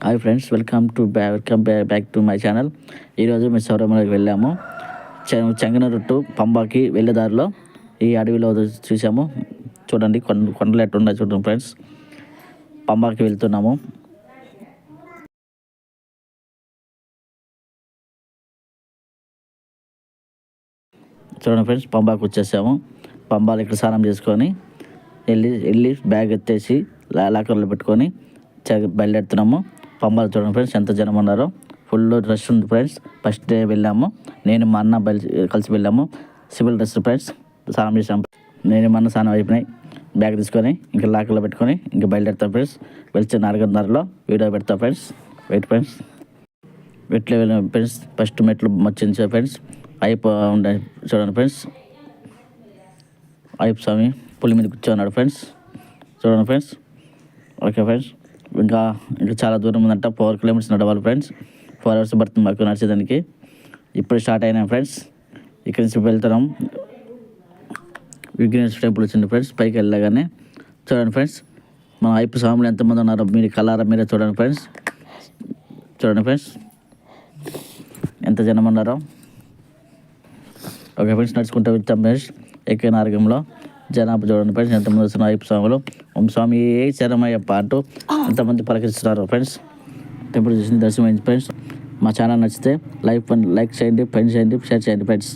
Hi friends, welcome back to my channel. ఈరోజు మేము శబరిమలకి వెళ్ళాము. చెంగనూరు టు పంబాకి వెళ్ళే దారిలో ఈ అడవిలో చూసాము. చూడండి కొండలు ఎట్టున్నాయి చూడండి ఫ్రెండ్స్. పంబాకి వెళ్తున్నాము. చూడండి ఫ్రెండ్స్, పంబాకి వచ్చేసాము. పంబాలు ఇక్కడ స్నానం చేసుకొని వెళ్ళి బ్యాగ్ ఎత్తేసి లాకర్లో పెట్టుకొని బయలుదేరుతున్నాము. పంబాలు చూడండి ఫ్రెండ్స్, ఎంత జనం ఉన్నారో. ఫుల్ రష్ ఉంది ఫ్రెండ్స్. ఫస్ట్ డే వెళ్ళాము. నేను మా అన్న కలిసి వెళ్ళాము. సివిల్ డ్రెస్ ఫ్రెండ్స్, స్నానం చేసాము. నేను మా అన్న స్నానం అయిపోయినాయి. బ్యాగ్ తీసుకొని ఇంకా లాకర్లో పెట్టుకొని ఇంకా బయలుదేరుతాం ఫ్రెండ్స్. వెళ్తే 4:30 వీడియో పెడతాం ఫ్రెండ్స్. Wait friends. మెట్లు వెళ్ళాము ఫ్రెండ్స్. ఫస్ట్ మెట్లు వచ్చింది ఫ్రెండ్స్. ఉండే చూడండి ఫ్రెండ్స్. అయ్యప్ప స్వామి పులి మీద కూర్చోన్నాడు ఫ్రెండ్స్. చూడండి ఫ్రెండ్స్. ఓకే ఫ్రెండ్స్, ఇంకా చాలా దూరం ఉందంట. 4 కిలోమీటర్స్ నడవాలి ఫ్రెండ్స్. 4 hours పడుతుంది మాకు నడిచేదానికి. ఇప్పుడు స్టార్ట్ అయినాం ఫ్రెండ్స్. ఇక్కడి నుంచి వెళ్తున్నాం. విఘ్నేశ్వర టెంపుల్ వచ్చింది ఫ్రెండ్స్. పైకి వెళ్ళగానే చూడండి ఫ్రెండ్స్, మన అయ్యప్ప స్వాములు ఎంతమంది ఉన్నారో మీరు కళ్ళారా మీరే చూడండి ఫ్రెండ్స్. చూడండి ఫ్రెండ్స్, ఎంత జనం ఉన్నారో. ఓకే ఫ్రెండ్స్, నడుచుకుంటూ వెళ్తాం ఫ్రెండ్స్. ఎక్కిన మార్గంలో జనాభా చూడండి ఫ్రెండ్స్, ఎంతమంది వస్తున్నారు. అయ్యప్ప స్వాములు ఓం స్వామి శరణమయ్యప్ప అంటూ ఎంతమంది పలకరిస్తున్నారు ఫ్రెండ్స్. టెంపుల్ చూసింది దర్శనం అయింది ఫ్రెండ్స్. మా ఛానల్ నచ్చితే లైక్ చేయండి, ఫ్రెండ్స్ చేయండి, షేర్ చేయండి ఫ్రెండ్స్.